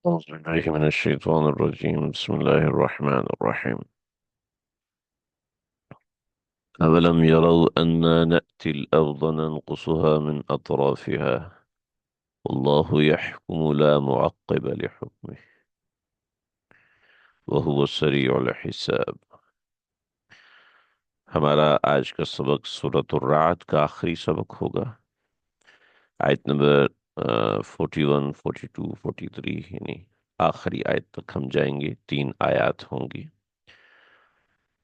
أعوذ بالله من الشيطان الرجيم بسم الله الرحمن الرحيم أولم يروا أنا نأتي الأرض ننقصها من أطرافها والله يحكم لا معقب لحكمه وهو سريع الحساب۔ ہمارا آج کا سبق سورۃ الرعد کا آخری سبق ہوگا، آیت نمبر 41 42 43، یعنی آخری آیت تک ہم جائیں گے، 3 آیات ہوں گی۔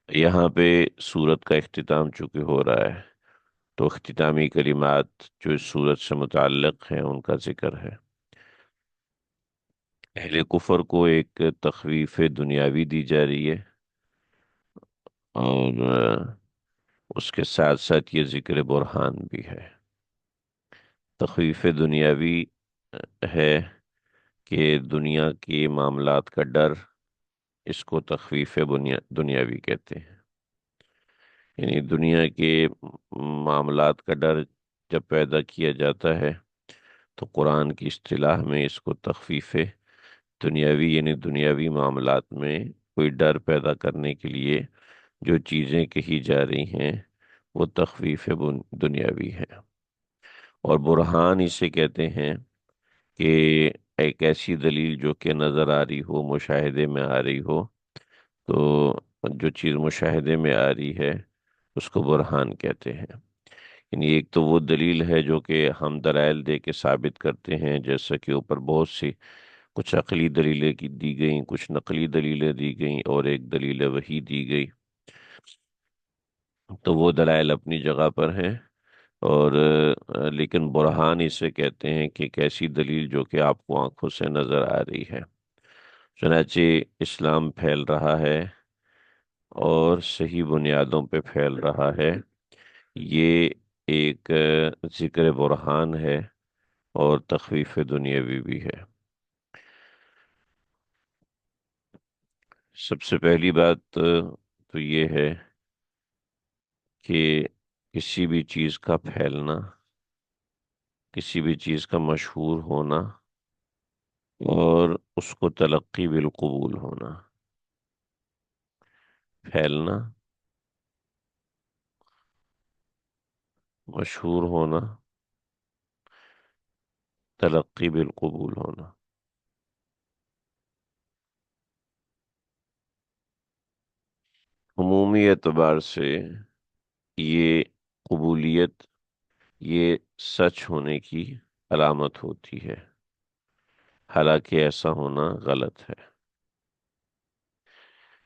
یہاں پہ سورت کا اختتام چونکہ ہو رہا ہے تو اختتامی کلمات جو اس صورت سے متعلق ہیں ان کا ذکر ہے۔ اہل کفر کو ایک تخویف دنیاوی دی جا رہی ہے، اور اس کے ساتھ ساتھ یہ ذکر برہان بھی ہے۔ تخویف دنیاوی ہے کہ دنیا کے معاملات کا ڈر، اس کو تخویف دنیاوی کہتے ہیں۔ یعنی دنیا کے معاملات کا ڈر جب پیدا کیا جاتا ہے تو قرآن کی اصطلاح میں اس کو تخفیف دنیاوی، یعنی دنیاوی معاملات میں کوئی ڈر پیدا کرنے کے لیے جو چیزیں کہی جا رہی ہیں وہ تخفیف دنیاوی ہے۔ اور برہان اسے کہتے ہیں کہ ایک ایسی دلیل جو کہ نظر آ رہی ہو، مشاہدے میں آ رہی ہو، تو جو چیز مشاہدے میں آ رہی ہے اس کو برہان کہتے ہیں۔ یعنی ایک تو وہ دلیل ہے جو کہ ہم دلائل دے کے ثابت کرتے ہیں، جیسا کہ اوپر بہت سی کچھ عقلی دلیلیں کی دی گئیں، کچھ نقلی دلیلیں دی گئیں، اور ایک دلیل وحی دی گئی، تو وہ دلائل اپنی جگہ پر ہیں۔ اور لیکن برہان اسے کہتے ہیں کہ ایک ایسی دلیل جو کہ آپ کو آنکھوں سے نظر آ رہی ہے۔ چنانچہ اسلام پھیل رہا ہے اور صحیح بنیادوں پہ پھیل رہا ہے، یہ ایک ذکر برہان ہے اور تخفیف دنیاوی بھی ہے۔ سب سے پہلی بات تو یہ ہے کہ کسی بھی چیز کا پھیلنا، کسی بھی چیز کا مشہور ہونا اور اس کو تلقی بالقبول ہونا، پھیلنا، مشہور ہونا، تلقی بالقبول ہونا۔ عمومی اعتبار سے یہ قبولیت، یہ سچ ہونے کی علامت ہوتی ہے، حالانکہ ایسا ہونا غلط ہے۔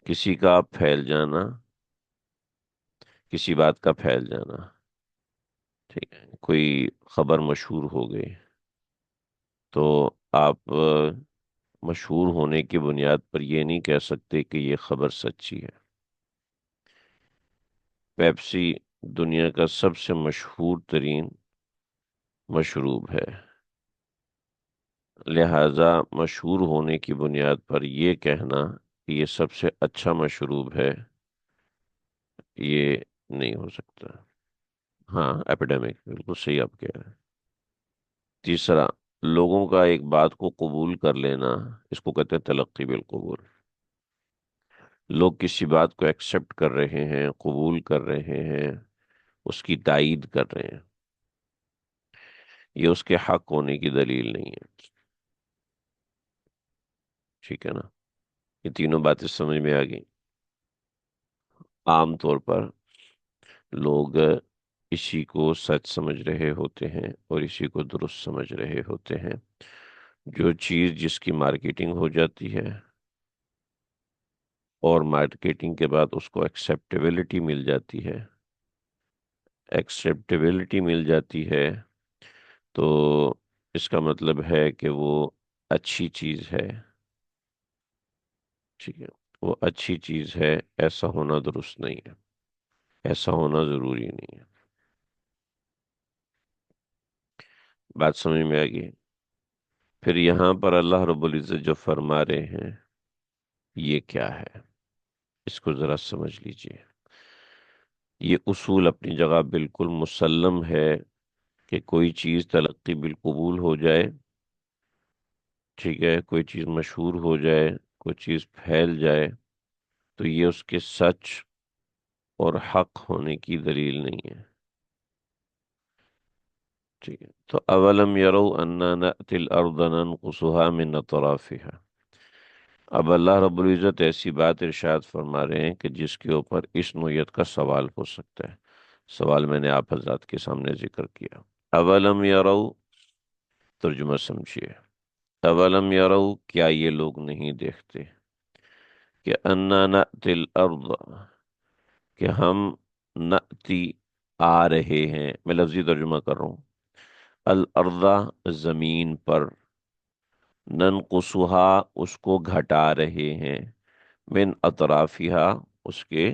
کسی کا پھیل جانا، کسی بات کا پھیل جانا، ٹھیک ہے، کوئی خبر مشہور ہو گئی تو آپ مشہور ہونے کی بنیاد پر یہ نہیں کہہ سکتے کہ یہ خبر سچی ہے۔ پیپسی دنیا کا سب سے مشہور ترین مشروب ہے، لہذا مشہور ہونے کی بنیاد پر یہ کہنا کہ یہ سب سے اچھا مشروب ہے، یہ نہیں ہو سکتا۔ ہاں، ایپیڈیمک، بالکل صحیح آپ کہہ رہے ہیں۔ تیسرا، لوگوں کا ایک بات کو قبول کر لینا، اس کو کہتے ہیں تلقی بالقبول۔ لوگ کسی بات کو ایکسپٹ کر رہے ہیں، قبول کر رہے ہیں، اس کی تائید کر رہے ہیں، یہ اس کے حق ہونے کی دلیل نہیں ہے۔ ٹھیک ہے نا؟ یہ تینوں باتیں سمجھ میں آ گئی۔ عام طور پر لوگ اسی کو سچ سمجھ رہے ہوتے ہیں اور اسی کو درست سمجھ رہے ہوتے ہیں۔ جو چیز جس کی مارکیٹنگ ہو جاتی ہے اور مارکیٹنگ کے بعد اس کو ایکسیپٹیبلٹی مل جاتی ہے، ایکسیپٹیبلٹی مل جاتی ہے، تو اس کا مطلب ہے کہ وہ اچھی چیز ہے۔ ٹھیک ہے، وہ اچھی چیز ہے، ایسا ہونا درست نہیں ہے، ایسا ہونا ضروری نہیں ہے۔ بات سمجھ میں آ گئی؟ پھر یہاں پر اللہ رب العزت جو فرما رہے ہیں یہ کیا ہے، اس کو ذرا سمجھ لیجئے۔ یہ اصول اپنی جگہ بالکل مسلم ہے کہ کوئی چیز تلقی بالقبول ہو جائے ٹھیک ہے، کوئی چیز مشہور ہو جائے، کوئی چیز پھیل جائے، تو یہ اس کے سچ اور حق ہونے کی دلیل نہیں ہے۔ ٹھیک ہے، تو اولم یرو انا نأتی الارض ننقصها من اطرافها۔ اب اللہ رب العزت ایسی بات ارشاد فرما رہے ہیں کہ جس کے اوپر اس نوعیت کا سوال ہو سکتا ہے۔ سوال میں نے آپ حضرات کے سامنے ذکر کیا۔ اولم یرو، ترجمہ سمجھیے۔ اولم یرو، کیا یہ لوگ نہیں دیکھتے کہ انا نأتی الارض، کہ ہم نأتی آ رہے ہیں، میں لفظی ترجمہ کر رہا ہوں، الارض زمین پر، ننقصها اس کو گھٹا رہے ہیں، من اطرافها اس کے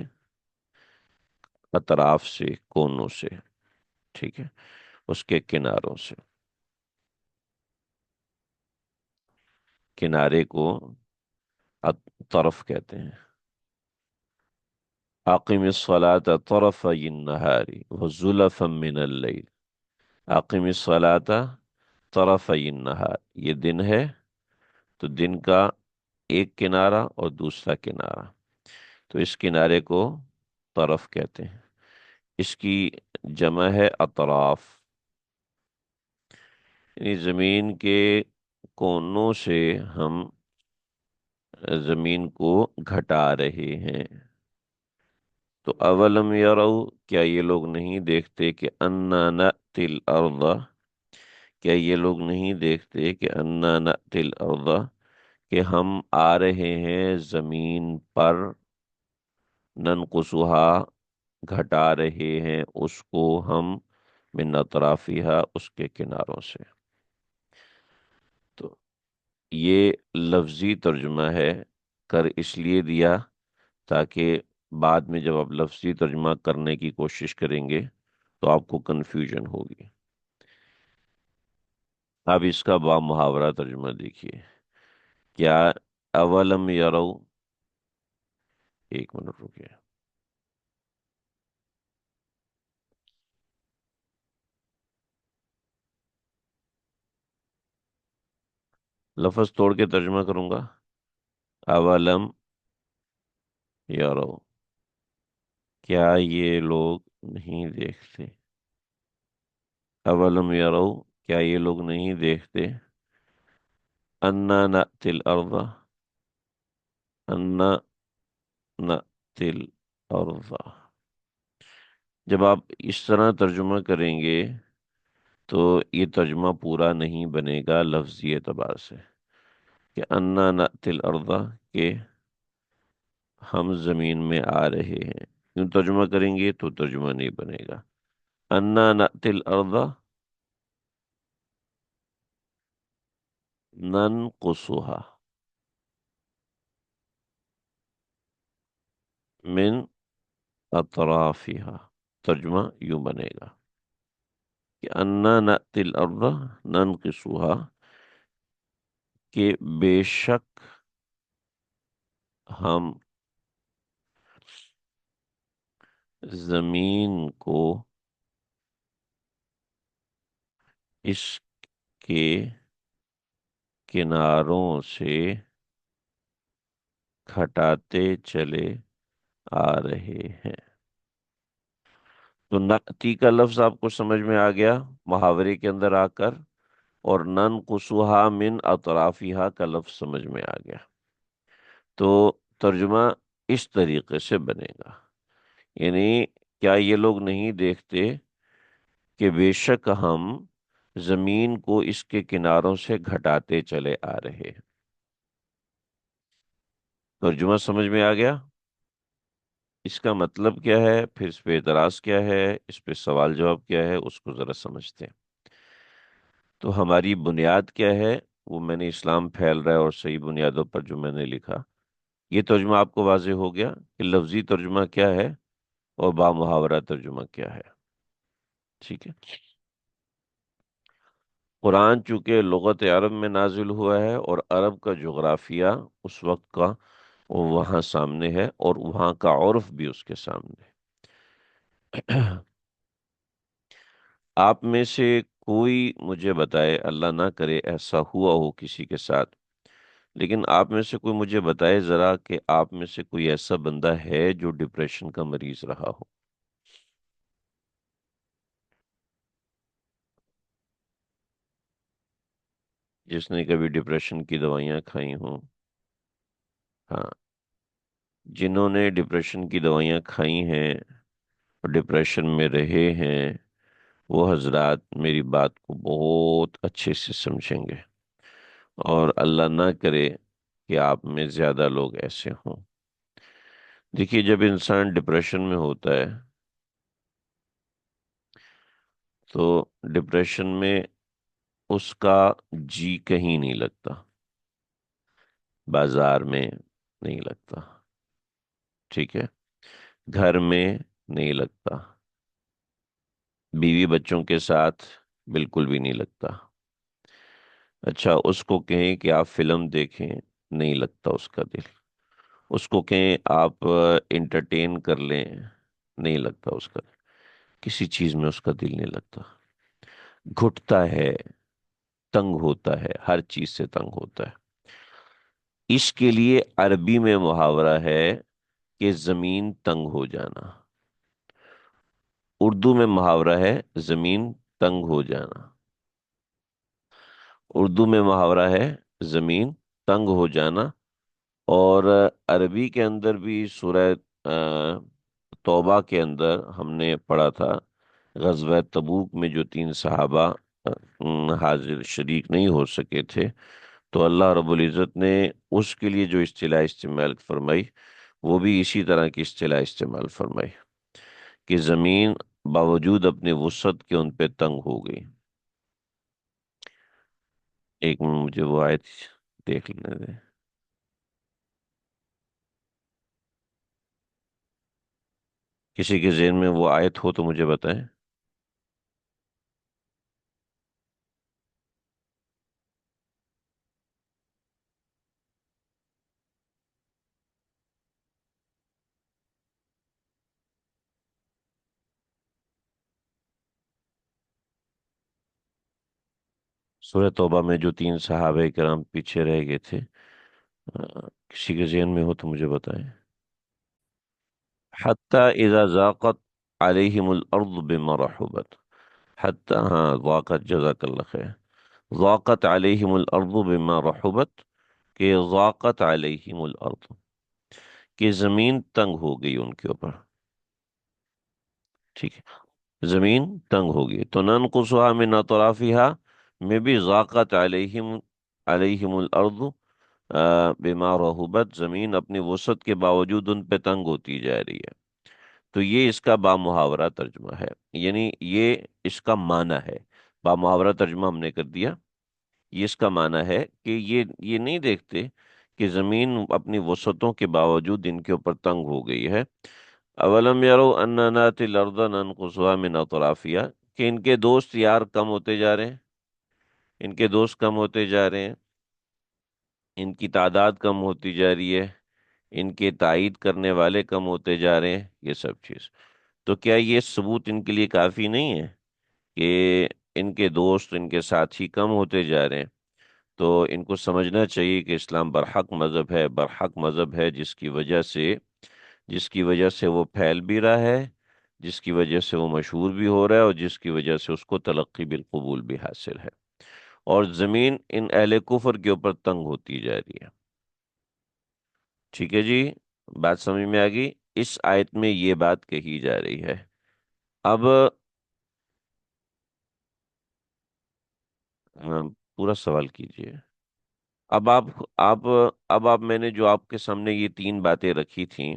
اطراف سے، کونوں سے، ٹھیک ہے، اس کے کناروں سے۔ کنارے کو طرف کہتے ہیں۔ اقم الصلاة طرفي النهار وزلفا من الليل۔ اقم الصلاة طرفي النهار، یہ دن ہے تو دن کا ایک کنارہ اور دوسرا کنارہ، تو اس کنارے کو طرف کہتے ہیں۔ اس کی جمع ہے اطراف، یعنی زمین کے کونوں سے ہم زمین کو گھٹا رہے ہیں۔ تو اولم یرو، کیا یہ لوگ نہیں دیکھتے کہ انا نأتی الارض، کیا یہ لوگ نہیں دیکھتے کہ انا نأتی الارض، کہ ہم آ رہے ہیں زمین پر، ننقصها گھٹا رہے ہیں اس کو ہم، من اطرافها اس کے کناروں سے۔ تو یہ لفظی ترجمہ ہے، کر اس لیے دیا تاکہ بعد میں جب آپ لفظی ترجمہ کرنے کی کوشش کریں گے تو آپ کو کنفیوژن ہوگی۔ اب اس کا با محاورہ ترجمہ دیکھیے۔ کیا اولم یرو، ایک منٹ رکیے، لفظ توڑ کے ترجمہ کروں گا۔ اولم یرو، کیا یہ لوگ نہیں دیکھتے، اولم یرو، کیا یہ لوگ نہیں دیکھتے، انا نأتی الارض، انا نأتی الارض۔ جب آپ اس طرح ترجمہ کریں گے تو یہ ترجمہ پورا نہیں بنے گا لفظی اعتبار سے، کہ انا نأتی الارض، کہ ہم زمین میں آ رہے ہیں، یوں ترجمہ کریں گے تو ترجمہ نہیں بنے گا۔ انا نأتی الارض ننقصها من اطرافها، ترجمہ یوں بنے گا کہ انا نأتی الارض ننقصها، کہ بے شک ہم زمین کو اس کے کناروں سے گھٹاتے چلے آ رہے ہیں۔ تو نقطی کا لفظ آپ کو سمجھ میں آ گیا محاورے کے اندر آ کر، اور ننقصها من اطرافها کا لفظ سمجھ میں آ گیا، تو ترجمہ اس طریقے سے بنے گا، یعنی کیا یہ لوگ نہیں دیکھتے کہ بے شک ہم زمین کو اس کے کناروں سے گھٹاتے چلے آ رہے ہیں۔ ترجمہ سمجھ میں آ گیا؟ اس کا مطلب کیا ہے، پھر اس پہ اعتراض کیا ہے، اس پہ سوال جواب کیا ہے، اس کو ذرا سمجھتے ہیں۔ تو ہماری بنیاد کیا ہے، وہ میں نے اسلام پھیل رہا ہے اور صحیح بنیادوں پر جو میں نے لکھا، یہ ترجمہ آپ کو واضح ہو گیا کہ لفظی ترجمہ کیا ہے اور با محاورہ ترجمہ کیا ہے۔ ٹھیک ہے، قرآن چونکہ لغت عرب میں نازل ہوا ہے اور عرب کا جغرافیہ اس وقت کا وہ وہاں سامنے ہے، اور وہاں کا عرف بھی اس کے سامنے ہے۔ آپ میں سے کوئی مجھے بتائے، اللہ نہ کرے ایسا ہوا ہو کسی کے ساتھ، لیکن آپ میں سے کوئی مجھے بتائے ذرا کہ آپ میں سے کوئی ایسا بندہ ہے جو ڈپریشن کا مریض رہا ہو؟ جس نے کبھی ڈپریشن کی دوائیاں کھائی ہوں؟ ہاں، جنہوں نے ڈپریشن کی دوائیاں کھائی ہیں اور ڈپریشن میں رہے ہیں، وہ حضرات میری بات کو بہت اچھے سے سمجھیں گے، اور اللہ نہ کرے کہ آپ میں زیادہ لوگ ایسے ہوں۔ دیکھیے، جب انسان ڈپریشن میں ہوتا ہے تو ڈپریشن میں اس کا جی کہیں نہیں لگتا، بازار میں نہیں لگتا، ٹھیک ہے، گھر میں نہیں لگتا، بیوی بچوں کے ساتھ بالکل بھی نہیں لگتا۔ اچھا، اس کو کہیں کہ آپ فلم دیکھیں، نہیں لگتا اس کا دل۔ اس کو کہیں آپ انٹرٹین کر لیں، نہیں لگتا اس کا دل۔ کسی چیز میں اس کا دل نہیں لگتا، گھٹتا ہے، تنگ ہوتا ہے، ہر چیز سے تنگ ہوتا ہے۔ اس کے لیے عربی میں محاورہ ہے کہ زمین تنگ ہو جانا، اردو میں محاورہ ہے زمین تنگ ہو جانا۔ اردو میں محاورہ ہے زمین تنگ ہو جانا، اور عربی کے اندر بھی سورہ توبہ کے اندر ہم نے پڑھا تھا، غزوہ تبوک میں جو تین صحابہ حاضر شریک نہیں ہو سکے تھے، تو اللہ رب العزت نے اس کے لیے جو اصطلاح استعمال فرمائی، وہ بھی اسی طرح کی اصطلاح استعمال فرمائی کہ زمین باوجود اپنے وسعت کے ان پہ تنگ ہو گئی۔ ایک منٹ، مجھے وہ آیت دیکھ لینے دیں۔ کسی کے ذہن میں وہ آیت ہو تو مجھے بتائیں۔ سورہ توبہ میں جو تین صحابہ کرام پیچھے رہ گئے تھے، کسی کے ذہن میں ہو تو مجھے بتائیں۔ حتی اذا ضاقت علیہم الارض بما رحبت، حتی، ہاں، ضاقت، جزاک اللہ خیر، ضاقت علیہم الارض بما رحبت، کہ ضاقت علیہم الارض، کہ زمین تنگ ہو گئی ان کے اوپر، ٹھیک ہے، زمین تنگ ہو گئی تو ننقصها من اطرافها میں بھی ضاقت علیہم الارض بما رحبت، زمین اپنی وسعت کے باوجود ان پہ تنگ ہوتی جا رہی ہے۔ تو یہ اس کا بامحاورہ ترجمہ ہے، یعنی یہ اس کا معنی ہے۔ بامحاورہ ترجمہ ہم نے کر دیا، یہ اس کا معنی ہے کہ یہ نہیں دیکھتے کہ زمین اپنی وسعتوں کے باوجود ان کے اوپر تنگ ہو گئی ہے۔ اولم یرو انا ناتی الارض ننقصها من اطرافها، کہ ان کے دوست یار کم ہوتے جا رہے ہیں، ان کے دوست کم ہوتے جا رہے ہیں، ان کی تعداد کم ہوتی جا رہی ہے، ان کے تائید کرنے والے کم ہوتے جا رہے ہیں، یہ سب چیز۔ تو کیا یہ ثبوت ان کے لیے کافی نہیں ہے کہ ان کے دوست، ان کے ساتھی کم ہوتے جا رہے ہیں؟ تو ان کو سمجھنا چاہیے کہ اسلام برحق مذہب ہے، برحق مذہب ہے، جس کی وجہ سے وہ پھیل بھی رہا ہے، جس کی وجہ سے وہ مشہور بھی ہو رہا ہے، اور جس کی وجہ سے اس کو تلقی بالقبول بھی حاصل ہے، اور زمین ان اہل کفر کے اوپر تنگ ہوتی جا رہی ہے۔ ٹھیک ہے جی، بات سمجھ میں آ گئی؟ اس آیت میں یہ بات کہی جا رہی ہے۔ اب پورا سوال کیجئے۔ اب آپ اب آپ میں نے جو آپ کے سامنے یہ تین باتیں رکھی تھیں،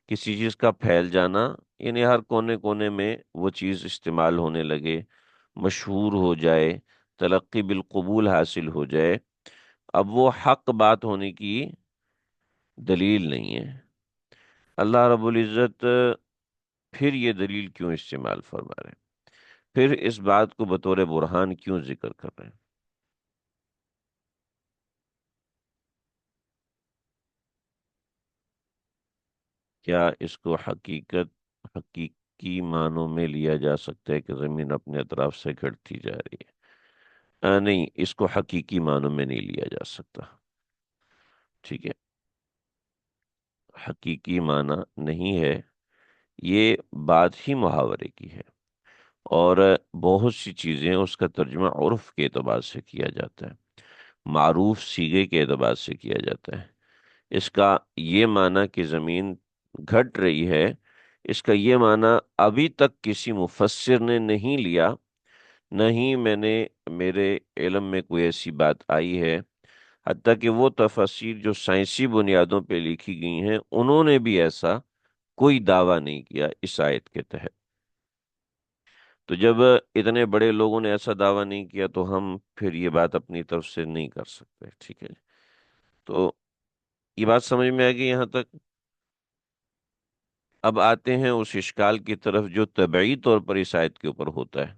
کسی چیز کا پھیل جانا، یعنی ہر کونے کونے میں وہ چیز استعمال ہونے لگے، مشہور ہو جائے، تلقی بالقبول حاصل ہو جائے، اب وہ حق بات ہونے کی دلیل نہیں ہے۔ اللہ رب العزت پھر یہ دلیل کیوں استعمال فرما رہے ہیں؟ پھر اس بات کو بطور برہان کیوں ذکر کر رہے ہیں؟ کیا اس کو حقیقی معنوں میں لیا جا سکتا ہے کہ زمین اپنے اطراف سے گھٹتی جا رہی ہے؟ نہیں، اس کو حقیقی معنوں میں نہیں لیا جا سکتا۔ ٹھیک ہے، حقیقی معنی نہیں ہے، یہ بات ہی محاورے کی ہے، اور بہت سی چیزیں اس کا ترجمہ عرف کے اعتبار سے کیا جاتا ہے، معروف صیغے کے اعتبار سے کیا جاتا ہے۔ اس کا یہ معنی کہ زمین گھٹ رہی ہے، اس کا یہ معنی ابھی تک کسی مفسر نے نہیں لیا، نہ ہی میرے علم میں کوئی ایسی بات آئی ہے، حتیٰ کہ وہ تفاسیر جو سائنسی بنیادوں پہ لکھی گئی ہیں انہوں نے بھی ایسا کوئی دعویٰ نہیں کیا اس آیت کے تحت۔ تو جب اتنے بڑے لوگوں نے ایسا دعویٰ نہیں کیا تو ہم پھر یہ بات اپنی طرف سے نہیں کر سکتے، ٹھیک ہے جی؟ تو یہ بات سمجھ میں آ گئی یہاں تک؟ اب آتے ہیں اس اشکال کی طرف جو طبعی طور پر اس آیت کے اوپر ہوتا ہے،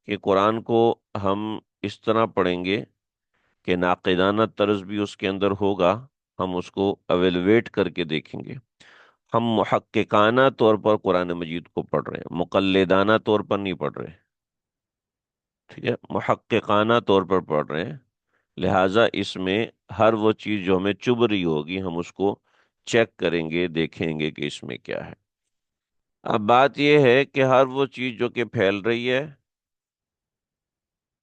کہ قرآن کو ہم اس طرح پڑھیں گے کہ ناقدانہ طرز بھی اس کے اندر ہوگا، ہم اس کو اویلویٹ کر کے دیکھیں گے، ہم محققانہ طور پر قرآن مجید کو پڑھ رہے ہیں، مقلدانہ طور پر نہیں پڑھ رہے، ٹھیک ہے، محققانہ طور پر پڑھ رہے ہیں، لہٰذا اس میں ہر وہ چیز جو ہمیں چبھ رہی ہوگی ہم اس کو چیک کریں گے، دیکھیں گے کہ اس میں کیا ہے۔ اب بات یہ ہے کہ ہر وہ چیز جو کہ پھیل رہی ہے،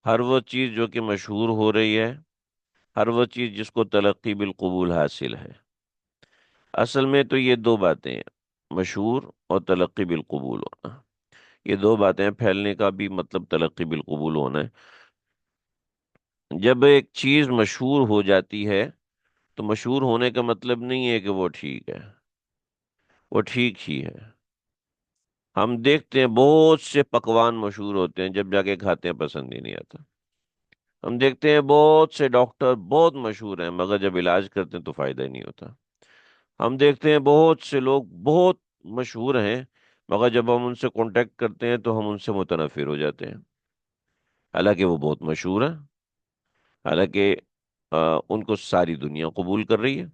ہر وہ چیز جو کہ مشہور ہو رہی ہے، ہر وہ چیز جس کو تلقی بالقبول حاصل ہے، اصل میں تو یہ دو باتیں ہیں، مشہور اور تلقی بالقبول ہونا، یہ دو باتیں ہیں، پھیلنے کا بھی مطلب تلقی بالقبول ہونا ہے۔ جب ایک چیز مشہور ہو جاتی ہے تو مشہور ہونے کا مطلب نہیں ہے کہ وہ ٹھیک ہے، وہ ٹھیک ہی ہے۔ ہم دیکھتے ہیں بہت سے پکوان مشہور ہوتے ہیں، جب جا کے کھاتے ہیں پسند ہی نہیں آتا۔ ہم دیکھتے ہیں بہت سے ڈاکٹر بہت مشہور ہیں مگر جب علاج کرتے ہیں تو فائدہ ہی نہیں ہوتا۔ ہم دیکھتے ہیں بہت سے لوگ بہت مشہور ہیں مگر جب ہم ان سے کانٹیکٹ کرتے ہیں تو ہم ان سے متنفر ہو جاتے ہیں، حالانکہ وہ بہت مشہور ہیں، حالانکہ ان کو ساری دنیا قبول کر رہی ہے،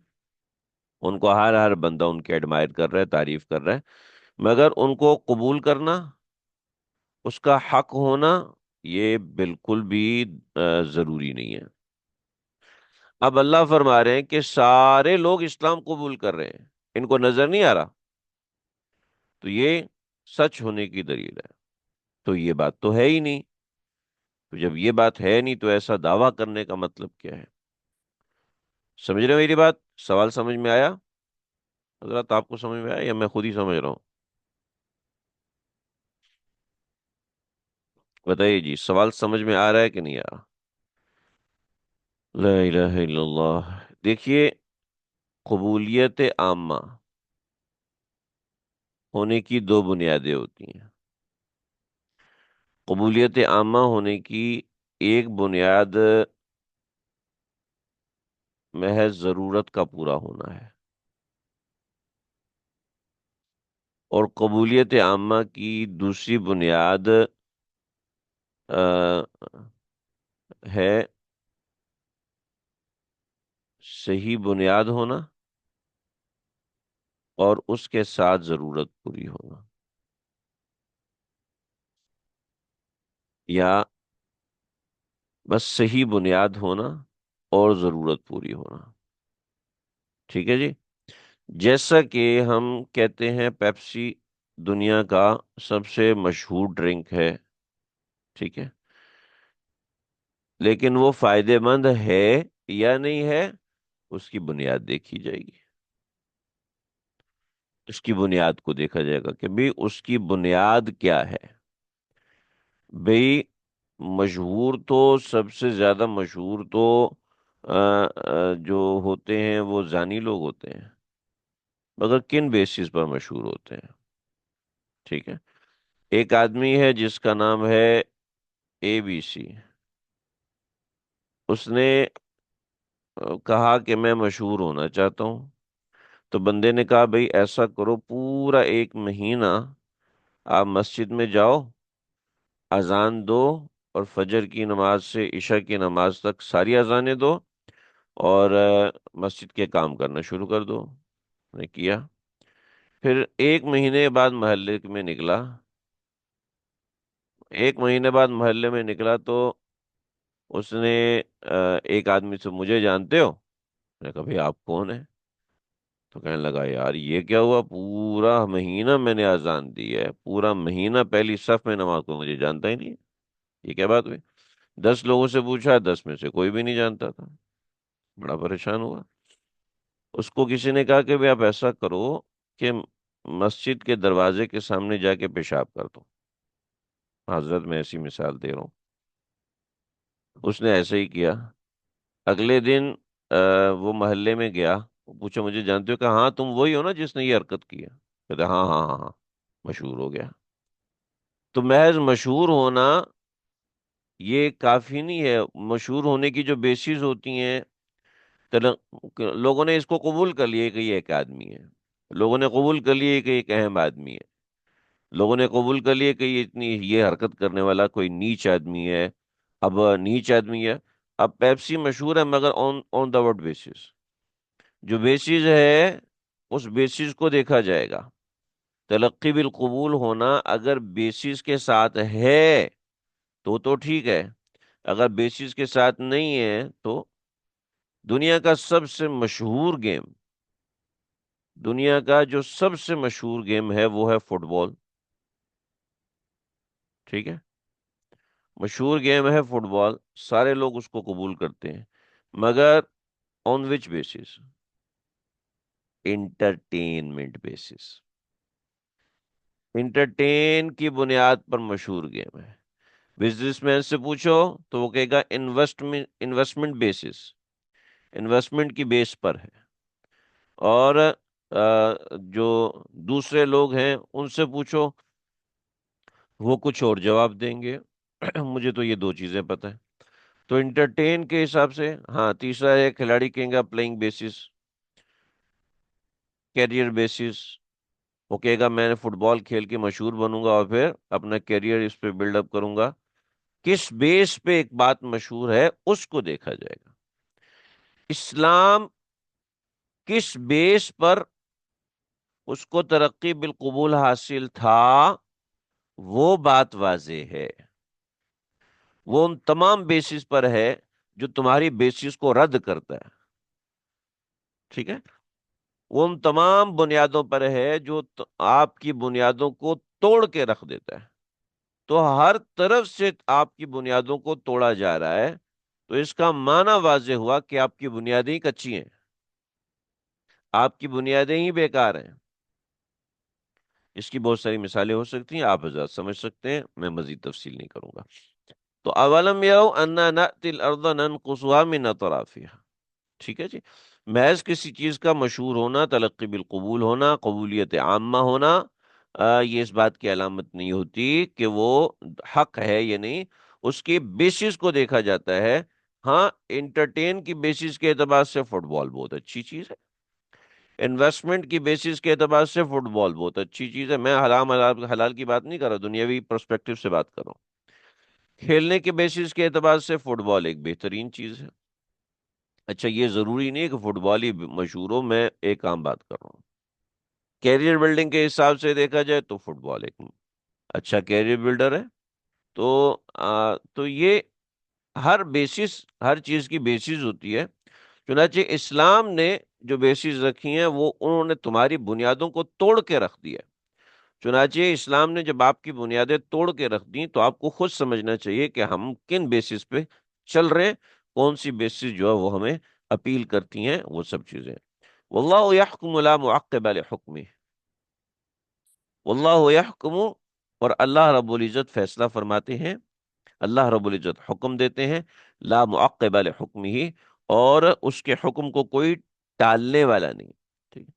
ان کو ہر ہر بندہ ان کے ایڈمائر کر رہا ہے، تعریف کر رہا ہے، مگر ان کو قبول کرنا، اس کا حق ہونا، یہ بالکل بھی ضروری نہیں ہے۔ اب اللہ فرما رہے ہیں کہ سارے لوگ اسلام قبول کر رہے ہیں، ان کو نظر نہیں آ رہا، تو یہ سچ ہونے کی دلیل ہے۔ تو یہ بات تو ہے ہی نہیں، تو جب یہ بات ہے نہیں تو ایسا دعویٰ کرنے کا مطلب کیا ہے؟ سمجھ رہے ہو میری بات؟ سوال سمجھ میں آیا حضرات؟ آپ کو سمجھ میں آیا یا میں خود ہی سمجھ رہا ہوں؟ بتائیے جی، سوال سمجھ میں آ رہا ہے کہ نہیں آ رہا؟ لا الہ الا اللہ۔ دیکھیے، قبولیت عامہ ہونے کی دو بنیادیں ہوتی ہیں۔ قبولیت عامہ ہونے کی ایک بنیاد محض ضرورت کا پورا ہونا ہے، اور قبولیت عامہ کی دوسری بنیاد آ، ہے صحیح بنیاد ہونا اور اس کے ساتھ ضرورت پوری ہونا، یا بس صحیح بنیاد ہونا اور ضرورت پوری ہونا، ٹھیک ہے جی؟ جیسا کہ ہم کہتے ہیں پیپسی دنیا کا سب سے مشہور ڈرنک ہے، ٹھیک ہے، لیکن وہ فائدے مند ہے یا نہیں ہے، اس کی بنیاد دیکھی جائے گی، اس کی بنیاد کو دیکھا جائے گا کہ بھی اس کی بنیاد کیا ہے۔ بھئی مشہور تو سب سے زیادہ مشہور تو جو ہوتے ہیں وہ زانی لوگ ہوتے ہیں، مگر کن بیسس پر مشہور ہوتے ہیں؟ ٹھیک ہے، ایک آدمی ہے جس کا نام ہے ABC، اس نے کہا کہ میں مشہور ہونا چاہتا ہوں، تو بندے نے کہا بھئی ایسا کرو، پورا ایک مہینہ آپ مسجد میں جاؤ، اذان دو، اور فجر کی نماز سے عشاء کی نماز تک ساری اذانیں دو، اور مسجد کے کام کرنا شروع کر دو۔ نے کیا، پھر ایک مہینے بعد محلے میں نکلا، ایک مہینے بعد محلے میں نکلا تو اس نے ایک آدمی سے، مجھے جانتے ہو؟ میں نے کہا بھائی آپ کون ہیں؟ تو کہنے لگا یار یہ کیا ہوا، پورا مہینہ میں نے اذان دی ہے، پورا مہینہ پہلی صف میں نماز کو مجھے جانتا ہی نہیں ہے، یہ کیا بات ہوئی؟ 10 لوگوں سے پوچھا، 10 میں سے کوئی بھی نہیں جانتا تھا۔ بڑا پریشان ہوا۔ اس کو کسی نے کہا کہ بھائی آپ ایسا کرو کہ مسجد کے دروازے کے سامنے جا کے پیشاب کر دو۔ حضرت میں ایسی مثال دے رہا ہوں۔ اس نے ایسے ہی کیا۔ اگلے دن وہ محلے میں گیا، پوچھا مجھے جانتے ہو؟ کہ ہاں تم وہی ہو نا جس نے یہ حرکت کی ہے؟ کہتے ہاں ہاں ہاں ہاں، مشہور ہو گیا۔ تو محض مشہور ہونا یہ کافی نہیں ہے، مشہور ہونے کی جو بیسز ہوتی ہیں، لوگوں نے اس کو قبول کر لیا کہ یہ ایک آدمی ہے، لوگوں نے قبول کر لیا کہ یہ ایک اہم آدمی ہے، لوگوں نے قبول کر لیا کہ یہ اتنی یہ حرکت کرنے والا کوئی نیچ آدمی ہے۔ اب نیچ آدمی ہے، اب پیپسی مشہور ہے مگر آن آن دا ورڈ بیسس، جو بیسس ہے اس بیسس کو دیکھا جائے گا۔ تلقی بالقبول ہونا اگر بیسس کے ساتھ ہے تو ٹھیک ہے، اگر بیسس کے ساتھ نہیں ہے تو دنیا کا سب سے مشہور گیم، دنیا کا جو سب سے مشہور گیم ہے وہ ہے فٹ بال، ٹھیک ہے؟ مشہور گیم ہے فٹ بال، سارے لوگ اس کو قبول کرتے ہیں، مگر آن وچ بیسس؟ انٹرٹینمنٹ بیسس، انٹرٹین کی بنیاد پر مشہور گیم ہے۔ بزنس مین سے پوچھو تو وہ کہے گا انویسٹمنٹ بیسس، انویسٹمنٹ کی بیس پر ہے۔ اور جو دوسرے لوگ ہیں ان سے پوچھو، وہ کچھ اور جواب دیں گے۔ مجھے تو یہ دو چیزیں پتہ ہے۔ تو انٹرٹین کے حساب سے ہاں، تیسرا ہے کھلاڑی کہیں گا پلئنگ بیسس، کیریئر بیسس، وہ کہے گا میں نے فٹ بال کھیل کے مشہور بنوں گا اور پھر اپنا کیریئر اس پہ بلڈ اپ کروں گا۔ کس بیس پہ ایک بات مشہور ہے اس کو دیکھا جائے گا۔ اسلام کس بیس پر اس کو ترقی بالقبول حاصل تھا، وہ بات واضح ہے۔ وہ ان تمام بیسس پر ہے جو تمہاری بیسس کو رد کرتا ہے، ٹھیک ہے؟ وہ ان تمام بنیادوں پر ہے جو آپ کی بنیادوں کو توڑ کے رکھ دیتا ہے۔ تو ہر طرف سے آپ کی بنیادوں کو توڑا جا رہا ہے، تو اس کا معنی واضح ہوا کہ آپ کی بنیادیں ہی کچی ہیں، آپ کی بنیادیں ہی بیکار ہیں۔ اس کی بہت ساری مثالیں ہو سکتی ہیں، آپ حضرات سمجھ سکتے ہیں، میں مزید تفصیل نہیں کروں گا۔ تو اولم یرو انا نأتی الارض ننقصها من اطرافها، ٹھیک ہے جی؟ محض کسی چیز کا مشہور ہونا، تلقی بالقبول ہونا، قبولیت عامہ ہونا، یہ اس بات کی علامت نہیں ہوتی کہ وہ حق ہے یا نہیں، اس کی بیسس کو دیکھا جاتا ہے۔ ہاں، انٹرٹین کی بیسس کے اعتبار سے فٹ بال بہت اچھی چیز ہے، انویسٹمنٹ کی بیسس کے اعتبار سے فٹ بال بہت اچھی چیز ہے، میں حرام حلال حلال کی بات نہیں کر رہا، دنیاوی پرسپیکٹو سے بات کر رہا ہوں۔ کھیلنے کے بیسس کے اعتبار سے فٹ بال ایک بہترین چیز ہے۔ اچھا، یہ ضروری نہیں ہے کہ فٹ بال ہی مشہور ہو، میں ایک عام بات کر رہا ہوں۔ کیریئر بلڈنگ کے حساب سے دیکھا جائے تو فٹ بال ایک اچھا کیریئر بلڈر ہے۔ تو تو یہ ہر بیسس، ہر چیز کی بیسس ہوتی ہے۔ چنانچہ اسلام نے جو بیسس رکھی ہیں وہ انہوں نے تمہاری بنیادوں کو توڑ کے رکھ دیا ہے۔ چنانچہ اسلام نے جب آپ کی بنیادیں توڑ کے رکھ دیں تو آپ کو خود سمجھنا چاہیے کہ ہم کن بیسس پہ چل رہے ہیں، کون سی بیسس جو ہے وہ ہمیں اپیل کرتی ہیں، وہ سب چیزیں۔ واللہ یحکم لا معقب لحکمہ، واللہ یحکم، اور اللہ رب العزت فیصلہ فرماتے ہیں، اللہ رب العزت حکم دیتے ہیں، لا معقب لحکمہ، اور اس کے حکم کو کوئی ٹالنے والا نہیں، ٹھیک ہے؟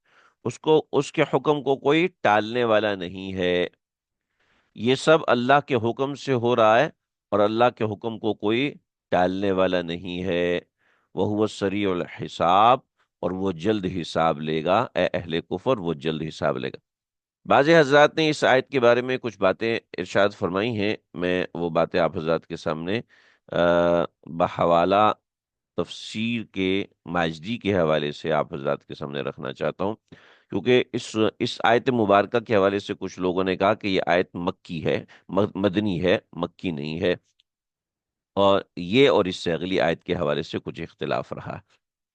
اس کو، اس کے حکم کو کوئی ٹالنے والا نہیں ہے۔ یہ سب اللہ کے حکم سے ہو رہا ہے، اور اللہ کے حکم کو کوئی ٹالنے والا نہیں ہے۔ وَهُوَ السَّرِيعُ الحساب، اور وہ جلد حساب لے گا، اے اہل کفر وہ جلد حساب لے گا۔ بعض حضرات نے اس آیت کے بارے میں کچھ باتیں ارشاد فرمائی ہیں، میں وہ باتیں آپ حضرات کے سامنے بحوالہ تفسیر کے ماجدی کے حوالے سے آپ حضرات کے سامنے رکھنا چاہتا ہوں، کیونکہ اس آیت مبارکہ کے حوالے سے کچھ لوگوں نے کہا کہ یہ آیت مکی ہے، مدنی ہے، مکی نہیں ہے۔ اور یہ اور اس سے اگلی آیت کے حوالے سے کچھ اختلاف رہا۔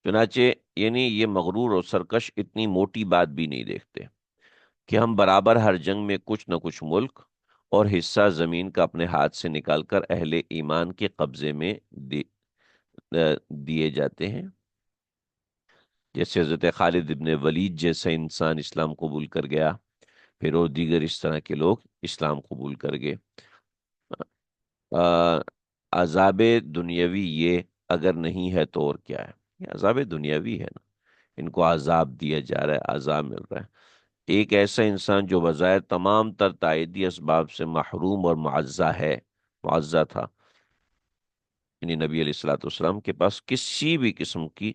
چنانچہ یعنی یہ مغرور اور سرکش اتنی موٹی بات بھی نہیں دیکھتے کہ ہم برابر ہر جنگ میں کچھ نہ کچھ ملک اور حصہ زمین کا اپنے ہاتھ سے نکال کر اہل ایمان کے قبضے میں دیے جاتے ہیں، جیسے حضرت خالد ابن ولید جیسا انسان اسلام قبول کر گیا، پھر اور دیگر اس طرح کے لوگ اسلام قبول کر گئے۔ آ، عذاب دنیاوی یہ اگر نہیں ہے تو اور کیا ہے؟ یہ عذاب دنیاوی ہے نا، ان کو عذاب دیا جا رہا ہے، عذاب مل رہا ہے۔ ایک ایسا انسان جو بظاہر تمام تر تائیدی اسباب سے محروم اور معزہ ہے، معزہ تھا، یعنی نبی علیہ الصلوۃ والسلام کے پاس کسی بھی قسم کی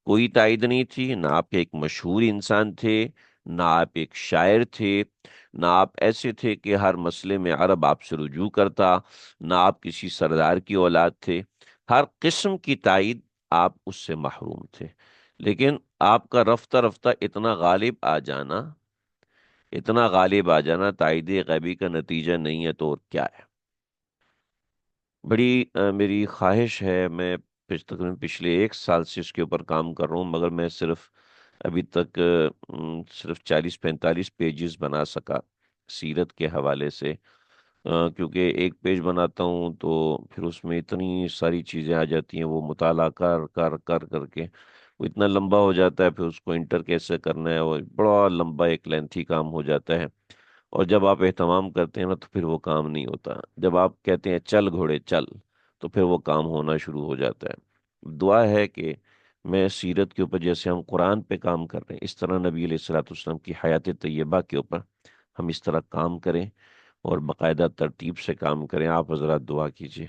کوئی تائید نہیں تھی، نہ آپ ایک مشہور انسان تھے، نہ آپ ایک شاعر تھے، نہ آپ ایسے تھے کہ ہر مسئلے میں عرب آپ سے رجوع کرتا، نہ آپ کسی سردار کی اولاد تھے۔ ہر قسم کی تائید آپ اس سے محروم تھے، لیکن آپ کا رفتہ رفتہ اتنا غالب آ جانا تائید غیبی کا نتیجہ نہیں ہے تو اور کیا ہے؟ بڑی میری خواہش ہے، میں تقریباً پچھلے 1 سال سے اس کے اوپر کام کر رہا ہوں، مگر میں صرف ابھی تک صرف 40-45 پیجز بنا سکا سیرت کے حوالے سے، کیونکہ ایک پیج بناتا ہوں تو پھر اس میں اتنی ساری چیزیں آ جاتی ہیں، وہ مطالعہ کر کر کر کر کے وہ اتنا لمبا ہو جاتا ہے، پھر اس کو انٹر کیسے کرنا ہے، وہ بڑا لمبا ایک لینتھی کام ہو جاتا ہے۔ اور جب آپ اہتمام کرتے ہیں نا تو پھر وہ کام نہیں ہوتا، جب آپ کہتے ہیں چل گھوڑے چل تو پھر وہ کام ہونا شروع ہو جاتا ہے۔ دعا ہے کہ میں سیرت کے اوپر جیسے ہم قرآن پہ کام کر رہے ہیں، اس طرح نبی علیہ الصلوۃ والسلام کی حیات طیبہ کے اوپر ہم اس طرح کام کریں اور باقاعدہ ترتیب سے کام کریں۔ آپ حضرات دعا کیجیے۔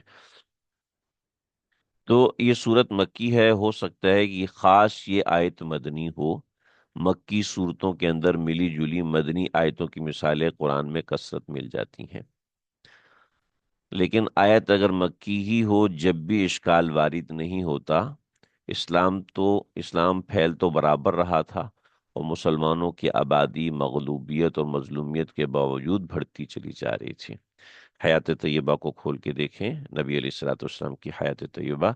تو یہ صورت مکی ہے، ہو سکتا ہے کہ خاص یہ آیت مدنی ہو۔ مکی صورتوں کے اندر ملی جلی مدنی آیتوں کی مثالیں قرآن میں کثرت مل جاتی ہیں، لیکن آیت اگر مکی ہی ہو جب بھی اشکال وارد نہیں ہوتا۔ اسلام پھیل تو برابر رہا تھا، اور مسلمانوں کی آبادی مغلوبیت اور مظلومیت کے باوجود بڑھتی چلی جا رہی تھی۔ حیات طیبہ کو کھول کے دیکھیں، نبی علیہ الصلوۃ والسلام کی حیات طیبہ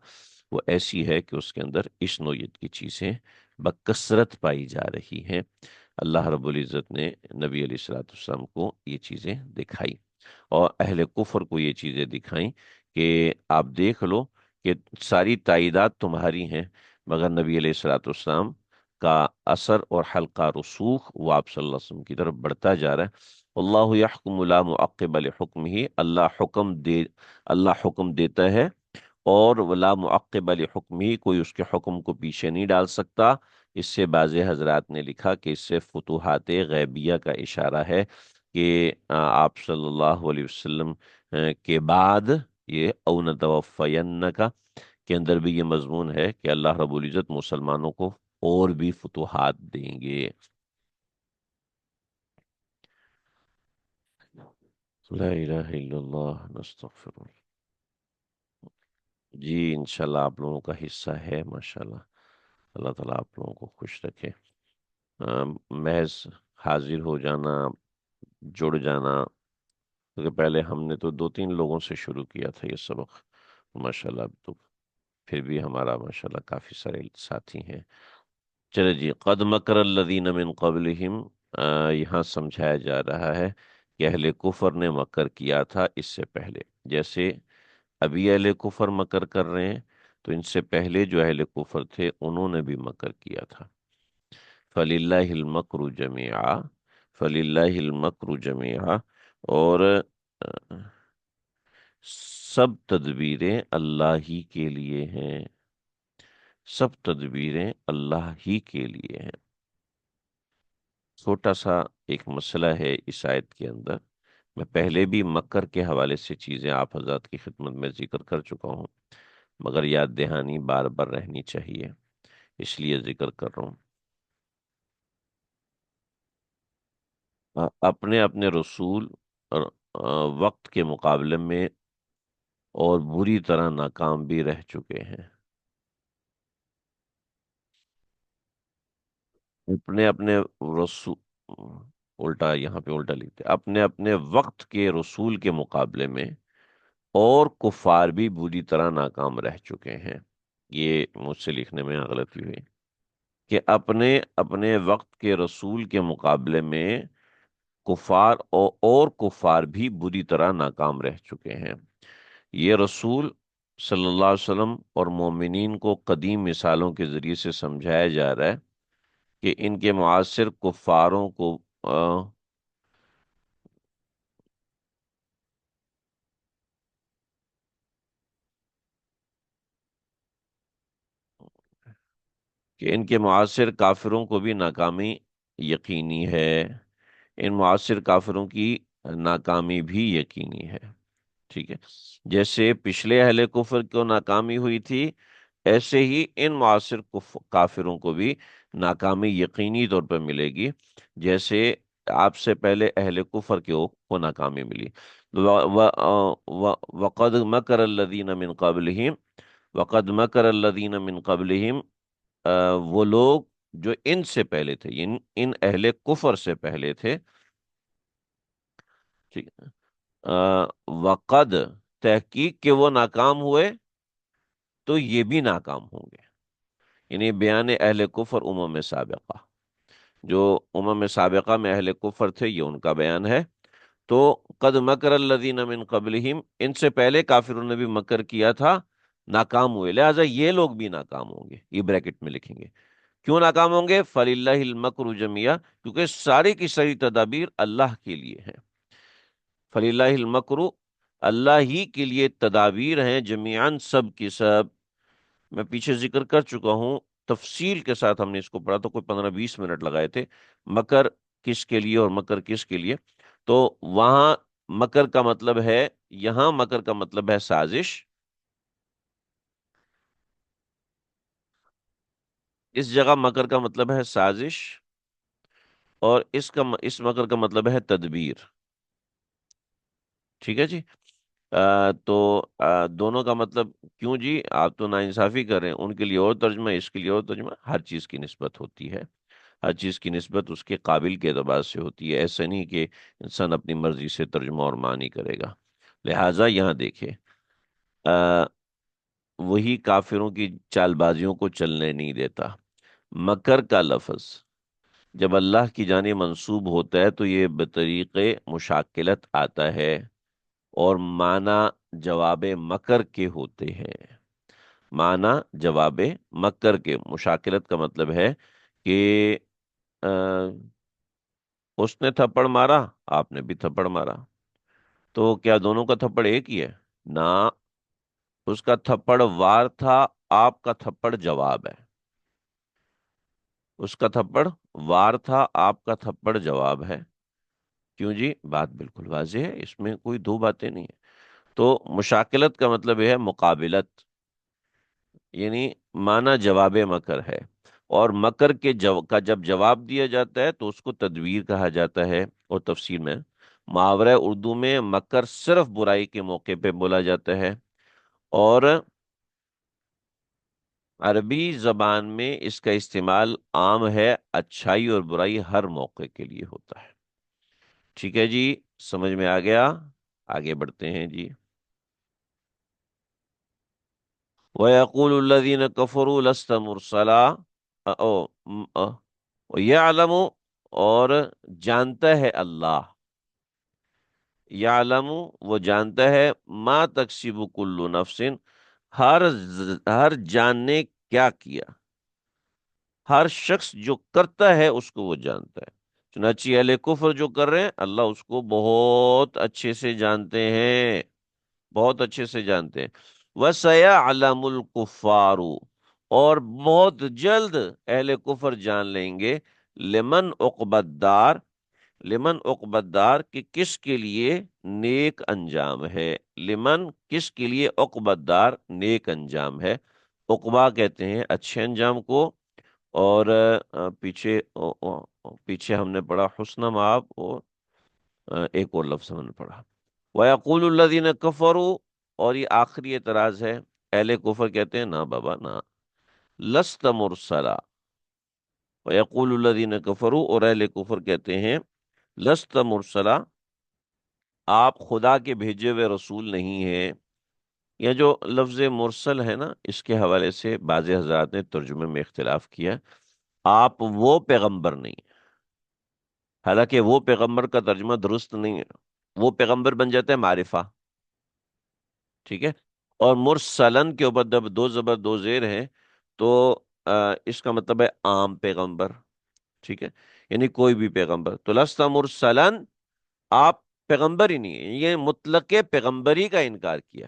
وہ ایسی ہے کہ اس کے اندر اس نوعیت کی چیزیں بکثرت پائی جا رہی ہیں۔ اللہ رب العزت نے نبی علیہ الصلوۃ والسلام کو یہ چیزیں دکھائی، اور اہل کفر کو یہ چیزیں دکھائیں کہ آپ دیکھ لو کہ ساری تائیدات تمہاری ہیں، مگر نبی علیہ الصلوۃ والسلام کا اثر اور حلقہ رسوخ وہ آپ صلی اللہ علیہ وسلم کی طرف بڑھتا جا رہا ہے۔ اللہ یحکم لا معقب لحکمہ، اللہ حکم دیتا ہے، اور ولا معقب لحکمہ، کوئی اس کے حکم کو پیچھے نہیں ڈال سکتا۔ اس سے بعض حضرات نے لکھا کہ اس سے فتوحات غیبیہ کا اشارہ ہے کہ آپ صلی اللہ علیہ وسلم کے بعد یہ او نتوفینک کے اندر بھی یہ مضمون ہے کہ اللہ رب العزت مسلمانوں کو اور بھی فتوحات دیں گے۔ لا الہ الا اللہ نستغفر اللہ۔ جی انشاءاللہ آپ لوگوں کا حصہ ہے، ماشاءاللہ، اللہ تعالیٰ آپ لوگوں کو خوش رکھے۔ محض حاضر ہو جانا، جڑ جانا، کیونکہ پہلے ہم نے تو 2-3 لوگوں سے شروع کیا تھا یہ سبق، ماشاءاللہ اب تو پھر بھی ہمارا ماشاءاللہ کافی سارے ساتھی ہیں۔ چلے جی، قد مکر الذین من قبلہم، یہاں سمجھایا جا رہا ہے کہ اہل کفر نے مکر کیا تھا اس سے پہلے، جیسے ابھی اہل کفر مکر کر رہے ہیں، تو ان سے پہلے جو اہل کفر تھے انہوں نے بھی مکر کیا تھا۔ فَلِلَّهِ الْمَكْرُ جَمِيعًا، فَلِلَّهِ الْمَكْرُ جَمِيعًا، اور سب تدبیریں اللہ ہی کے لیے ہیں، سب تدبیریں اللہ ہی کے لیے ہیں۔ چھوٹا سا ایک مسئلہ ہے اس آیت کے اندر، میں پہلے بھی مکر کے حوالے سے چیزیں آپ حضرات کی خدمت میں ذکر کر چکا ہوں، مگر یاد دہانی بار بار رہنی چاہیے، اس لیے ذکر کر رہا ہوں۔ اپنے اپنے رسول اور وقت کے مقابلے میں اور بری طرح ناکام بھی رہ چکے ہیں۔ اپنے اپنے رسول، الٹا یہاں پہ الٹا لکھتے، اپنے اپنے وقت کے رسول کے مقابلے میں اور کفار بھی بری طرح ناکام رہ چکے ہیں۔ یہ مجھ سے لکھنے میں غلطی ہوئی کہ اپنے اپنے وقت کے رسول کے مقابلے میں کفار اور کفار بھی بری طرح ناکام رہ چکے ہیں۔ یہ رسول صلی اللہ علیہ وسلم اور مومنین کو قدیم مثالوں کے ذریعے سے سمجھایا جا رہا ہے کہ ان کے معاصر کفاروں کو کہ ان کے معاصر کافروں کو بھی ناکامی یقینی ہے، ان معاصر کافروں کی ناکامی بھی یقینی ہے۔ ٹھیک ہے، جیسے پچھلے اہل کفر کو ناکامی ہوئی تھی، ایسے ہی ان معاصر کافروں کو بھی ناکامی یقینی طور پر ملے گی، جیسے آپ سے پہلے اہل کفر کو ناکامی ملی۔ وقد مکر الذین من قبلہم، وقد مکر الذین من قبلہم، وہ لوگ جو ان سے پہلے تھے، ان اہل کفر سے پہلے تھے، ٹھیک ہے، وقد، تحقیق کہ وہ ناکام ہوئے تو یہ بھی ناکام ہوں گے، یعنی بیان اہل کفر امم سابقہ، جو امم سابقہ میں اہل کفر تھے یہ ان کا بیان ہے۔ تو قد مکر الذین من قبلہم، ان سے پہلے کافروں نے بھی مکر کیا تھا، ناکام ہوئے، لہٰذا یہ لوگ بھی ناکام ہوں گے، یہ بریکٹ میں لکھیں گے۔ کیوں ناکام ہوں گے؟ فَلِلَّهِ الْمَكْرُ جَمِيعًا، کیونکہ ساری کی ساری تدابیر اللہ کے لیے ہیں۔ فَلِلَّهِ الْمَكْرُ، اللہ ہی کے لیے تدابیر ہیں، جمیعاً، سب کی سب۔ میں پیچھے ذکر کر چکا ہوں، تفصیل کے ساتھ ہم نے اس کو پڑھا تو کوئی 15-20 منٹ لگائے تھے، مکر کس کے لیے اور مکر کس کے لیے۔ تو وہاں مکر کا مطلب ہے، یہاں مکر کا مطلب ہے سازش، اس جگہ مکر کا مطلب ہے سازش، اور اس مکر کا مطلب ہے تدبیر۔ ٹھیک ہے جی، تو دونوں کا مطلب کیوں جی؟ آپ تو ناانصافی کر رہے ہیں، ان کے لیے اور ترجمہ، اس کے لیے اور ترجمہ، ہر چیز کی نسبت ہوتی ہے، ہر چیز کی نسبت اس کے قابل کے اعتبار سے ہوتی ہے، ایسا نہیں کہ انسان اپنی مرضی سے ترجمہ اور معنی کرے گا۔ لہٰذا یہاں دیکھیں، آ، وہی کافروں کی چال بازیوں کو چلنے نہیں دیتا۔ مکر کا لفظ جب اللہ کی جانب منسوب ہوتا ہے تو یہ بطریق مشاکلت آتا ہے، اور معنی جواب مکر کے ہوتے ہیں۔ معنی جواب مکر کے، مشاکلت کا مطلب ہے کہ آ، اس نے تھپڑ مارا، آپ نے بھی تھپڑ مارا، تو کیا دونوں کا تھپڑ ایک ہی ہے؟ نہ، اس کا تھپڑ وار تھا، آپ کا تھپڑ جواب ہے۔ اس کا تھپڑ وار تھا، آپ کا تھپڑ جواب ہے۔ کیوں جی؟ بات بالکل واضح ہے، اس میں کوئی دو باتیں نہیں ہیں۔ تو مشاکلت کا مطلب یہ ہے مقابلت، یعنی معنی جواب مکر ہے، اور مکر کا جب جواب دیا جاتا ہے تو اس کو تدبیر کہا جاتا ہے، اور تفسیر میں محاورہ اردو میں مکر صرف برائی کے موقع پہ بولا جاتا ہے، اور عربی زبان میں اس کا استعمال عام ہے، اچھائی اور برائی ہر موقع کے لیے ہوتا ہے۔ ٹھیک ہے جی، سمجھ میں آ گیا؟ آگے بڑھتے ہیں جی۔ وَيَقُولُ الَّذِينَ كَفَرُوا لَسْتَ مُرْسَلًا، يَعْلَمُ، اور جانتا ہے اللہ، یعلم، وہ جانتا ہے، ما تکسب کل نفس، ہر جان نے کیا کیا، ہر شخص جو کرتا ہے اس کو وہ جانتا ہے۔ چنانچہ اہل کفر جو کر رہے ہیں اللہ اس کو بہت اچھے سے جانتے ہیں، بہت اچھے سے جانتے ہیں۔ وَسَيَعْلَمُ الْكُفَّارُ، اور بہت جلد اہل کفر جان لیں گے، لمن عقبى الدار، لمن عقبى الدار، کہ کس کے لیے نیک انجام ہے، لمن کس کے لیے عقبى الدار نیک انجام ہے۔ عقبہ کہتے ہیں اچھے انجام کو، اور پیچھے ہم نے پڑھا حسن مآب، اور ایک اور لفظ ہم نے پڑھا وَيَقُولُ الَّذِينَ كَفَرُوا، اور یہ آخری اعتراض ہے، اہل کفر کہتے ہیں نہ بابا نہ، لست مرسلا، وَيَقُولُ الَّذِينَ كَفَرُوا، اور اہل کفر کہتے ہیں لست مرسلا، آپ خدا کے بھیجے ہوئے رسول نہیں ہیں. یہ جو لفظ مرسل ہے نا، اس کے حوالے سے بعض حضرات نے ترجمے میں اختلاف کیا. آپ وہ پیغمبر نہیں ہیں. حالانکہ وہ پیغمبر کا ترجمہ درست نہیں ہے. وہ پیغمبر بن جاتا ہے معرفہ. ٹھیک ہے. اور مرسلن کے اوپر جب دو زبر دو زیر ہیں تو اس کا مطلب ہے عام پیغمبر. ٹھیک ہے. یعنی کوئی بھی پیغمبر. تو لست مرسلن، آپ پیغمبر ہی نہیں ہیں. یہ مطلق پیغمبری کا انکار کیا.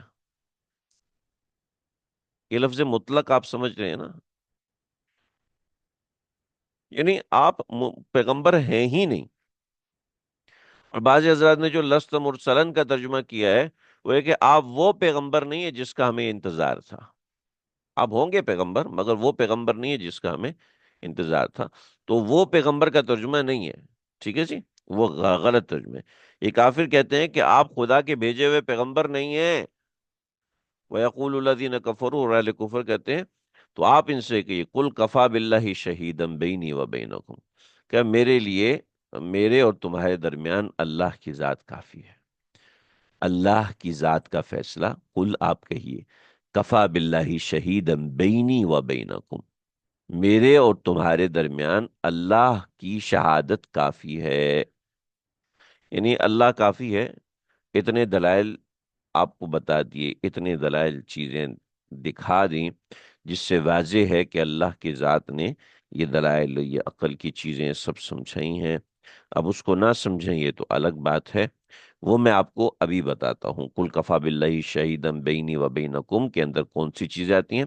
یہ لفظ مطلق آپ سمجھ رہے ہیں نا؟ یعنی آپ پیغمبر ہیں ہی نہیں. اور بعض حضرات نے جو لست مرسلن کا ترجمہ کیا ہے وہ ہے کہ آپ وہ پیغمبر نہیں ہے جس کا ہمیں انتظار تھا. آپ ہوں گے پیغمبر، مگر وہ پیغمبر نہیں ہے جس کا ہمیں انتظار تھا. تو وہ پیغمبر کا ترجمہ نہیں ہے. ٹھیک ہے جی. وہ غلط ترجمہ ہے. یہ کافر کہتے ہیں کہ آپ خدا کے بھیجے ہوئے پیغمبر نہیں ہیں. وَيَقُولُ الَّذِينَ كَفَرُوا، اور اہل کفر کہتے ہیں. تو آپ ان سے کہ قُلْ كَفَى بِاللَّهِ شَهِيدًا بَيْنِي وَبَيْنَكُمْ، کہ میرے لیے، میرے اور تمہارے درمیان اللہ کی ذات کافی ہے. اللہ کی ذات کا فیصلہ. قل آپ کہیے، کفا باللہ شہیدم بینی و بینکم، میرے اور تمہارے درمیان اللہ کی شہادت کافی ہے. یعنی اللہ کافی ہے. اتنے دلائل آپ کو بتا دیے، اتنے دلائل چیزیں دکھا دیں جس سے واضح ہے کہ اللہ کی ذات نے یہ دلائل، یہ عقل کی چیزیں سب سمجھائی ہیں. اب اس کو نہ سمجھیں یہ تو الگ بات ہے. وہ میں آپ کو ابھی بتاتا ہوں. کل کفا باللہ شہیدم بینی و بینکم کے اندر کون سی چیزیں آتی ہیں.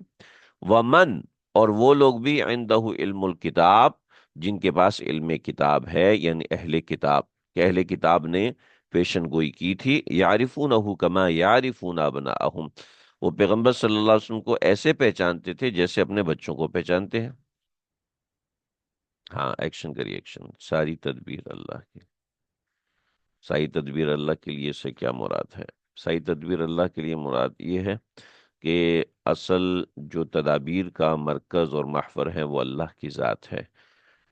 ومن، اور وہ لوگ بھی عندہ علم الکتاب، جن کے پاس علم کتاب ہے، یعنی اہل کتاب. کہ اہل کتاب نے پیشن گوئی کی تھی. یعرفونہ کما یعرفون ابناءہم، وہ پیغمبر صلی اللہ علیہ وسلم کو ایسے پہچانتے تھے جیسے اپنے بچوں کو پہچانتے ہیں. ہاں، ایکشن کریے ایکشن. ساری تدبیر اللہ کی. ساری تدبیر اللہ کے لیے سے کیا مراد ہے؟ ساری تدبیر اللہ کے لیے مراد یہ ہے کہ اصل جو تدابیر کا مرکز اور محور ہے وہ اللہ کی ذات ہے.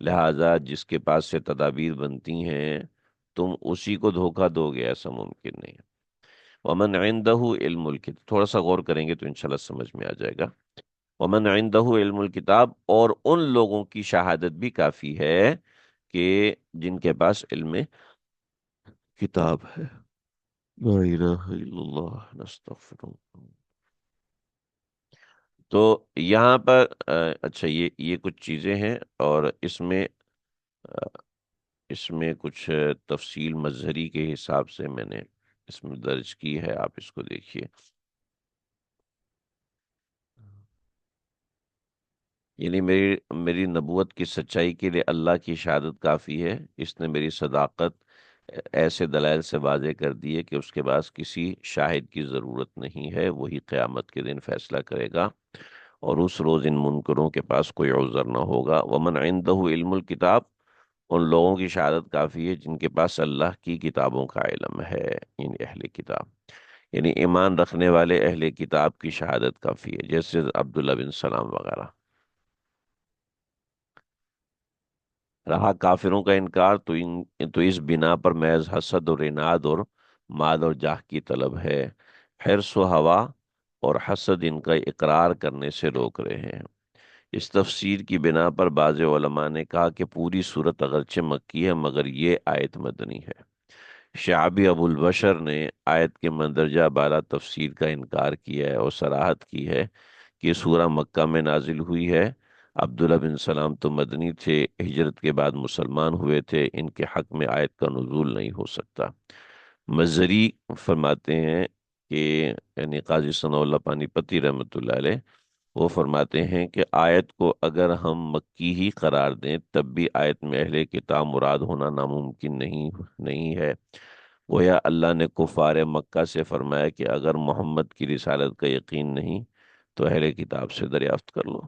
لہذا جس کے پاس سے تدابیر بنتی ہیں تم اسی کو دھوکہ دو گے، ایسا ممکن نہیں. ومن عندہ علم الکتاب، تھوڑا سا غور کریں گے تو انشاءاللہ سمجھ میں آ جائے گا. ومن عندہ علم الکتاب، اور ان لوگوں کی شہادت بھی کافی ہے کہ جن کے پاس علم کتاب ہے. لا الہ الا اللہ نستغفر اللہ. تو یہاں پر اچھا یہ کچھ چیزیں ہیں. اور آ، اس میں کچھ تفصیل مظہری کے حساب سے میں نے اس میں درج کی ہے. آپ اس کو دیکھیے. یعنی میری میری نبوت کی سچائی کے لیے اللہ کی شہادت کافی ہے. اس نے میری صداقت ایسے دلائل سے واضح کر دی ہے کہ اس کے پاس کسی شاہد کی ضرورت نہیں ہے. وہی قیامت کے دن فیصلہ کرے گا اور اس روز ان منکروں کے پاس کوئی عذر نہ ہوگا. ومن عندہ علم الکتاب، ان لوگوں کی شہادت کافی ہے جن کے پاس اللہ کی کتابوں کا علم ہے، یعنی اہل کتاب. یعنی ایمان رکھنے والے اہل کتاب کی شہادت کافی ہے، جیسے عبداللہ بن سلام وغیرہ. رہا کافروں کا انکار تو اس بنا پر محض حسد اور عناد اور مال اور جاہ کی طلب ہے. حرص و ہوا اور حسد ان کا اقرار کرنے سے روک رہے ہیں. اس تفسیر کی بنا پر بعض علماء نے کہا کہ پوری صورت اگرچہ مکی ہے مگر یہ آیت مدنی ہے. شعبی ابو البشر نے آیت کے مندرجہ بالا تفسیر کا انکار کیا ہے اور صراحت کی ہے کہ سورہ مکہ میں نازل ہوئی ہے. عبداللہ بن سلام تو مدنی تھے، ہجرت کے بعد مسلمان ہوئے تھے، ان کے حق میں آیت کا نزول نہیں ہو سکتا. مظہری فرماتے ہیں کہ، یعنی قاضی ثناء اللہ پانی پتی رحمۃ اللہ علیہ، وہ فرماتے ہیں کہ آیت کو اگر ہم مکی ہی قرار دیں تب بھی آیت میں اہل کتاب مراد ہونا ناممکن نہیں ہے. گویا اللہ نے کفار مکہ سے فرمایا کہ اگر محمد کی رسالت کا یقین نہیں تو اہل کتاب سے دریافت کر لو.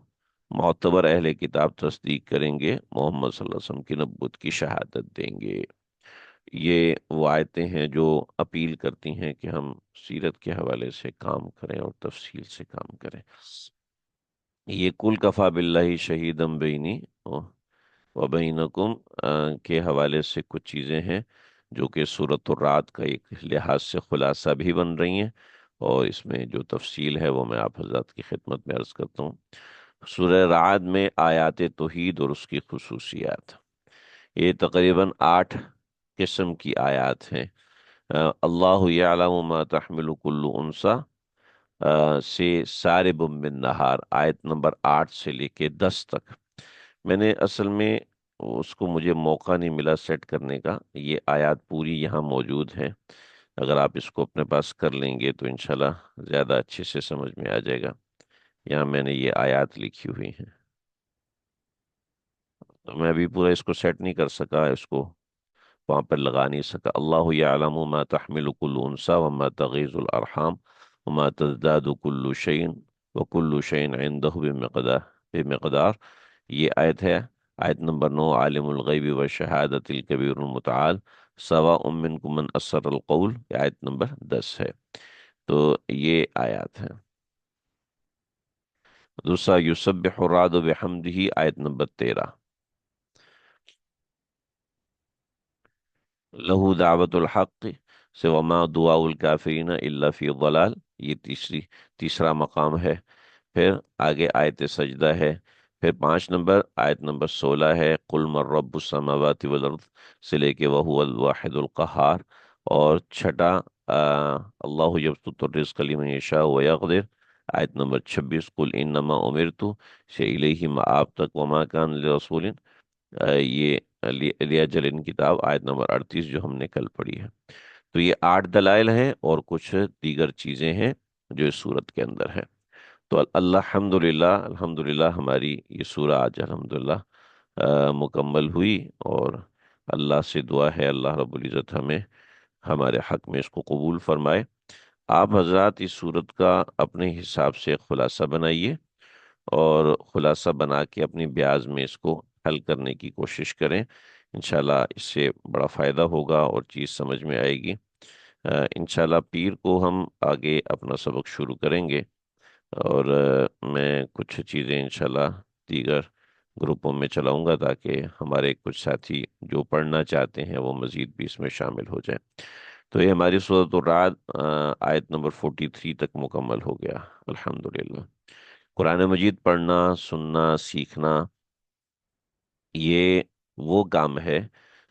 معتبر اہل کتاب تصدیق کریں گے، محمد صلی اللہ علیہ وسلم کی نبوت کی شہادت دیں گے. یہ وہ آیتیں ہیں جو اپیل کرتی ہیں کہ ہم سیرت کے حوالے سے کام کریں اور تفصیل سے کام کریں. یہ کل کفا باللہ شہیدم بینی و بینکم کے حوالے سے کچھ چیزیں ہیں جو کہ سورۃ الرعد کا ایک لحاظ سے خلاصہ بھی بن رہی ہیں، اور اس میں جو تفصیل ہے وہ میں آپ حضرات کی خدمت میں عرض کرتا ہوں۔ سورہ رعد میں آیات توحید اور اس کی خصوصیات، یہ تقریباً 8 قسم کی آیات ہیں۔ اللہ یعلم ما تحمل کل انثی سے سارب من نہار، آیت نمبر 8 سے لے کے 10 تک۔ میں نے اصل میں اس کو مجھے موقع نہیں ملا سیٹ کرنے کا، یہ آیات پوری یہاں موجود ہیں، اگر آپ اس کو اپنے پاس کر لیں گے تو انشاءاللہ زیادہ اچھے سے سمجھ میں آ جائے گا۔ یہاں میں نے یہ آیات لکھی ہوئی ہیں، تو میں ابھی پورا اس کو سیٹ نہیں کر سکا، اس کو وہاں پر لگا نہیں سکا۔ اللہ یعلم ما تحمل کل انثی وما تغیض الارحام وما تزداد کل شیء وکل شیء عنده بمقدار۔ یہ آیت ہے، آیت نمبر 9، عالم الغیب والشہادۃ الکبیر المتعال سواء منکم من اسر القول، یہ آیت نمبر 10 ہے۔ تو یہ آیات ہیں۔ دوسرا یسبح الرعد بحمدہ، آیت نمبر 13، لہو دعوت الحق سے وما دعاء الکافرین الا فی ضلال، یہ تیسرا مقام ہے۔ پھر آگے آیت سجدہ ہے۔ پھر 5 نمبر آیت نمبر 16 ہے، قل من رب السماوات والارض سے لے کے وہو الواحد القہار۔ اور چھٹا اللہ یبسط الرزق لمن یشاء ویقدر، آیت نمبر 26، قل انما امرت سے الیہ مآب تک، وما کان لرسول یہ لیا جلن کتاب، آیت نمبر 38 جو ہم نے کل پڑھی ہے۔ تو یہ 8 دلائل ہیں اور کچھ دیگر چیزیں ہیں جو اس صورت کے اندر ہے۔ تو الحمدللہ ہماری یہ سورہ آج الحمدللہ مکمل ہوئی، اور اللہ سے دعا ہے اللہ رب العزت ہمیں ہمارے حق میں اس کو قبول فرمائے۔ آپ حضرات اس صورت کا اپنے حساب سے خلاصہ بنائیے، اور خلاصہ بنا کے اپنی بیاز میں اس کو حل کرنے کی کوشش کریں، انشاءاللہ اس سے بڑا فائدہ ہوگا اور چیز سمجھ میں آئے گی۔ انشاءاللہ پیر کو ہم آگے اپنا سبق شروع کریں گے، اور میں کچھ چیزیں انشاءاللہ دیگر گروپوں میں چلاؤں گا تاکہ ہمارے کچھ ساتھی جو پڑھنا چاہتے ہیں وہ مزید بھی اس میں شامل ہو جائیں۔ تو یہ ہماری سورۃ الرعد آیت نمبر 43 تک مکمل ہو گیا الحمدللہ۔ قرآن مجید پڑھنا، سننا، سیکھنا، یہ وہ کام ہے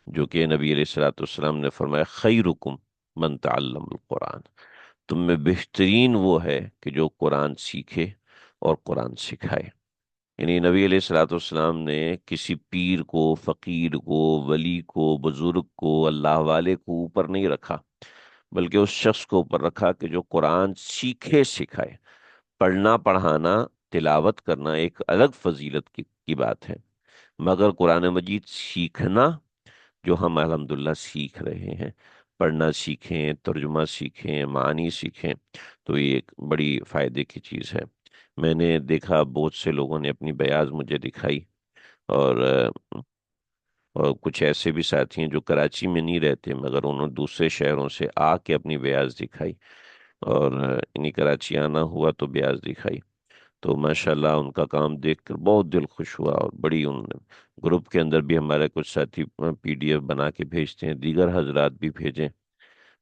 جو کہ نبی علیہ الصلوۃ والسلام نے فرمایا خیرکم من تعلم القرآن، تم میں بہترین وہ ہے کہ جو قرآن سیکھے اور قرآن سکھائے۔ یعنی نبی علیہ الصلوۃ والسلام نے کسی پیر کو، فقیر کو، ولی کو، بزرگ کو، اللہ والے کو اوپر نہیں رکھا، بلکہ اس شخص کو اوپر رکھا کہ جو قرآن سیکھے سکھائے۔ پڑھنا، پڑھانا، تلاوت کرنا ایک الگ فضیلت کی بات ہے، مگر قرآن مجید سیکھنا جو ہم الحمدللہ سیکھ رہے ہیں، پڑھنا سیکھیں، ترجمہ سیکھیں، معنی سیکھیں، تو یہ ایک بڑی فائدے کی چیز ہے۔ میں نے دیکھا بہت سے لوگوں نے اپنی بیاز مجھے دکھائی، اور کچھ ایسے بھی ساتھی ہیں جو کراچی میں نہیں رہتے مگر انہوں نے دوسرے شہروں سے آ کے اپنی بیاز دکھائی، اور انہیں کراچی آنا ہوا تو بیاز دکھائی، تو ماشاءاللہ ان کا کام دیکھ کر بہت دل خوش ہوا، اور بڑی ان گروپ کے اندر بھی ہمارے کچھ ساتھی PDF بنا کے بھیجتے ہیں، دیگر حضرات بھی بھیجیں۔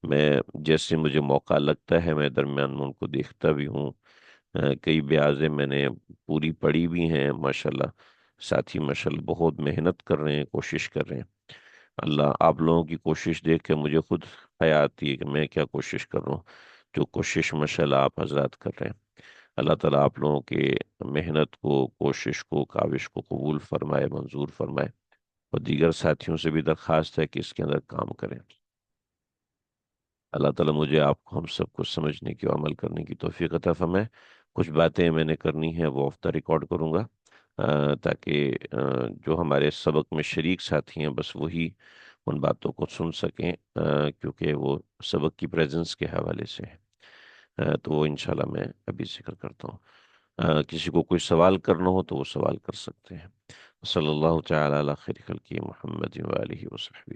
میں جیسے مجھے موقع لگتا ہے میں درمیان میں ان کو دیکھتا بھی ہوں۔ کئی بیازیں میں نے پوری پڑھی بھی ہیں ماشاءاللہ، ساتھی ماشاءاللہ بہت محنت کر رہے ہیں، کوشش کر رہے ہیں۔ اللہ آپ لوگوں کی کوشش دیکھ کے مجھے خود حیا آتی ہے کہ میں کیا کوشش کر رہا ہوں، جو کوشش ماشاءاللہ آپ حضرات کر رہے ہیں۔ اللہ تعالیٰ آپ لوگوں کے محنت کو، کوشش کو، کاوش کو قبول فرمائے، منظور فرمائے، اور دیگر ساتھیوں سے بھی درخواست ہے کہ اس کے اندر کام کریں۔ اللہ تعالیٰ مجھے، آپ کو، ہم سب کو سمجھنے کی اور عمل کرنے کی توفیق عطا فرمائے۔ کچھ باتیں میں نے کرنی ہیں وہ آف دا ریکارڈ کروں گا، تاکہ جو ہمارے سبق میں شریک ساتھی ہیں بس وہی ان باتوں کو سن سکیں، کیونکہ وہ سبق کی پریزنس کے حوالے سے ہے۔ تو وہ انشاءاللہ میں ابھی ذکر کرتا ہوں۔ کسی کو کوئی سوال کرنا ہو تو وہ سوال کر سکتے ہیں۔ صلی اللہ تعالی علی خیر خلقہ محمد و آلہ وصحبہ۔